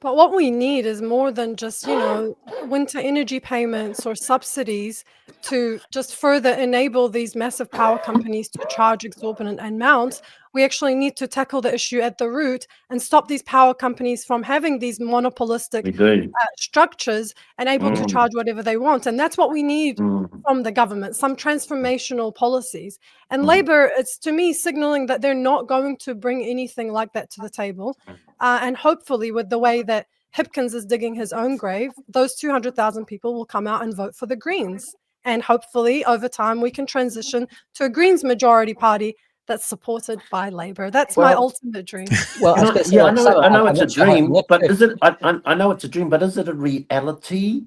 But what we need is more than just, winter energy payments or subsidies to just further enable these massive power companies to charge exorbitant amounts. We actually need to tackle the issue at the root and stop these power companies from having these monopolistic We do. structures and able to Mm, charge whatever they want. And that's what we need mm, from the government, some transformational policies. And mm, Labour, it's to me signaling that they're not going to bring anything like that to the table. And hopefully, with the way that Hipkins is digging his own grave, those 200,000 people will come out and vote for the Greens. And hopefully, over time, we can transition to a Greens majority party that's supported by Labour. That's my well, ultimate dream. Well, I was going to say, yeah, like, Sam, I know I'm it's a not sure how, I'm dream, not but sure. is it? I know it's a dream, but is it a reality?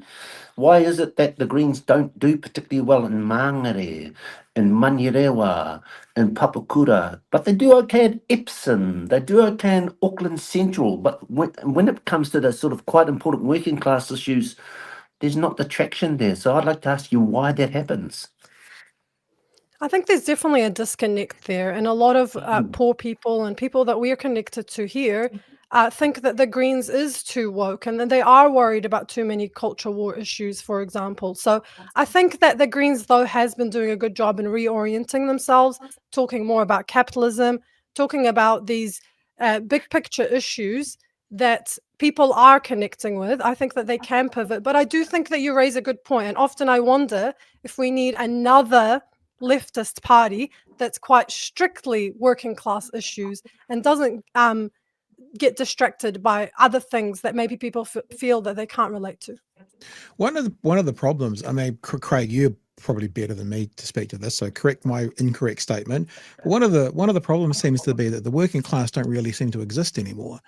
Why is it that the Greens don't do particularly well in Mangere, in Manurewa, in Papakura, but they do okay at Epsom, they do okay in Auckland Central, but when it comes to the sort of quite important working class issues, there's not the traction there. So I'd like to ask you why that happens. I think there's definitely a disconnect there, and a lot of Mm, poor people and people that we are connected to here think that the Greens is too woke and that they are worried about too many culture war issues, for example. So I think that the Greens, though, has been doing a good job in reorienting themselves, talking more about capitalism, talking about these big picture issues that people are connecting with. I think that they can pivot, but I do think that you raise a good point, and often I wonder if we need another leftist party that's quite strictly working class issues and doesn't get distracted by other things that maybe people feel that they can't relate to. One of the problems, I mean, Craig, you're probably better than me to speak to this, so correct my incorrect statement. But one of the problems seems to be that the working class don't really seem to exist anymore.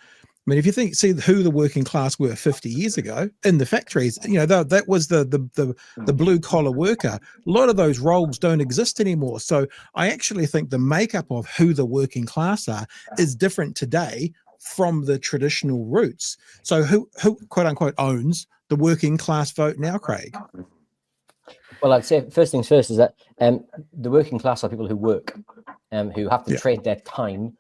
I mean, if you see who the working class were 50 years ago in the factories, that was the blue collar worker. A lot of those roles don't exist anymore. So I actually think the makeup of who the working class are is different today from the traditional roots. So who quote unquote owns the working class vote now, Craig? Well, I'd say first things first is that the working class are people who work, who have to Yeah. trade their time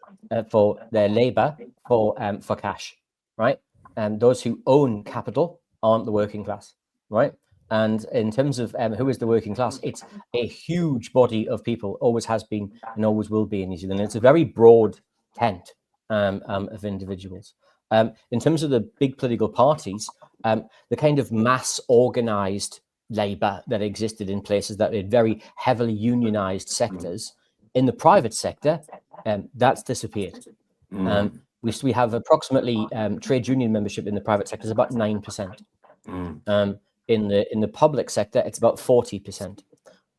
for their labour for cash, right? And those who own capital aren't the working class, right? And in terms of who is the working class, it's a huge body of people, always has been and always will be in New Zealand. It's a very broad tent of individuals. In terms of the big political parties, the kind of mass organised labour that existed in places that had very heavily unionised sectors, in the private sector, that's disappeared. mm, We have approximately trade union membership in the private sector is about 9%. mm, In the public sector, it's about 40%.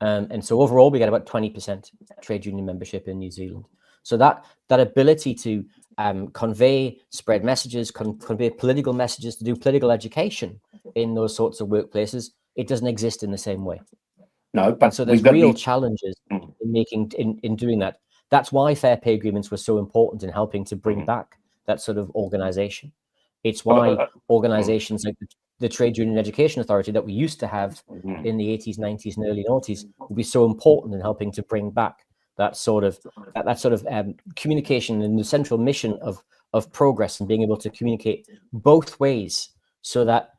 And so overall, we get about 20% trade union membership in New Zealand. So that ability to convey, spread messages, convey political messages, to do political education in those sorts of workplaces, it doesn't exist in the same way. no, And but so we've there's got real the. challenges Mm, in doing that. That's why fair pay agreements were so important in helping to bring mm, back that sort of organization. It's but, why mm, organizations like the Trade Union Education Authority that we used to have mm, in the 80s, 90s, and early noughties will be so important in helping to bring back that sort of communication and the central mission of progress and being able to communicate both ways so that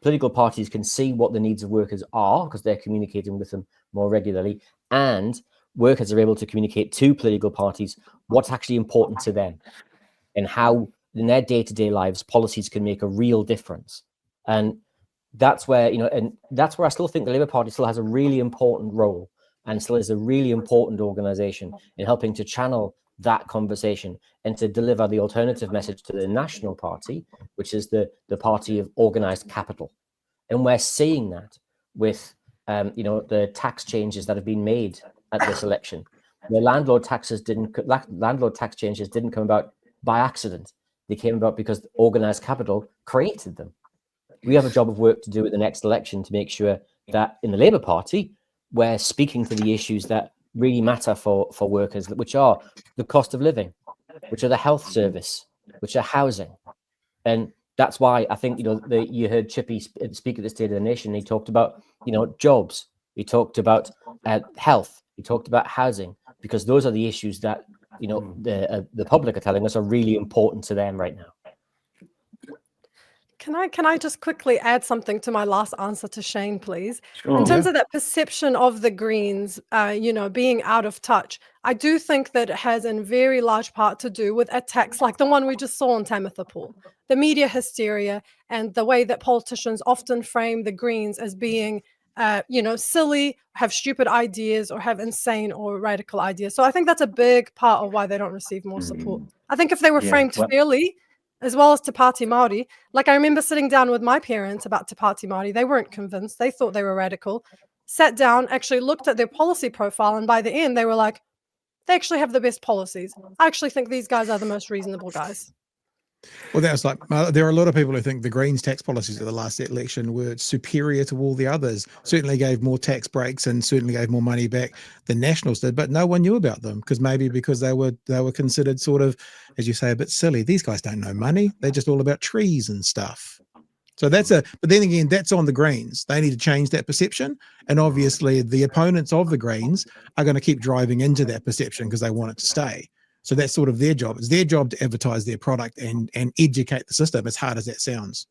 political parties can see what the needs of workers are because they're communicating with them more regularly, and workers are able to communicate to political parties what's actually important to them and how in their day-to-day lives policies can make a real difference. And that's where I still think the Labour Party still has a really important role and still is a really important organization in helping to channel that conversation and to deliver the alternative message to the National Party, which is the party of organized capital. And we're seeing that with the tax changes that have been made at this election. The landlord tax changes didn't come about by accident. They came about because organized capital created them. We have a job of work to do at the next election to make sure that in the Labour Party, we're speaking to the issues that really matter for workers, which are the cost of living, which are the health service, which are housing. And that's why I think, you heard Chippy speak at the State of the Nation. He talked about, jobs. He talked about health. He talked about housing, because those are the issues that, mm. the public are telling us are really important to them right now. Can I just quickly add something to my last answer to Shane, please? In Sure. terms of that perception of the Greens, being out of touch, I do think that it has in very large part to do with attacks like the one we just saw on Tamitha Paul, the media hysteria, and the way that politicians often frame the Greens as being silly, have stupid ideas, or have insane or radical ideas. So I think that's a big part of why they don't receive more support. I think if they were Yeah, framed well- fairly, as well as Te Pāti Māori, like I remember sitting down with my parents about Te Pāti Māori, they weren't convinced, they thought they were radical, sat down, actually looked at their policy profile, and by the end they were like, they actually have the best policies. I actually think these guys are the most reasonable guys. Well, that's like there are a lot of people who think the Greens tax policies at the last election were superior to all the others. Certainly gave more tax breaks and certainly gave more money back than Nationals did, but no one knew about them because they were considered sort of, as you say, a bit silly. These guys don't know money; they're just all about trees and stuff. So but then again, that's on the Greens. They need to change that perception, and obviously the opponents of the Greens are going to keep driving into that perception because they want it to stay. So that's sort of their job. It's their job to advertise their product and educate the system, as hard as that sounds.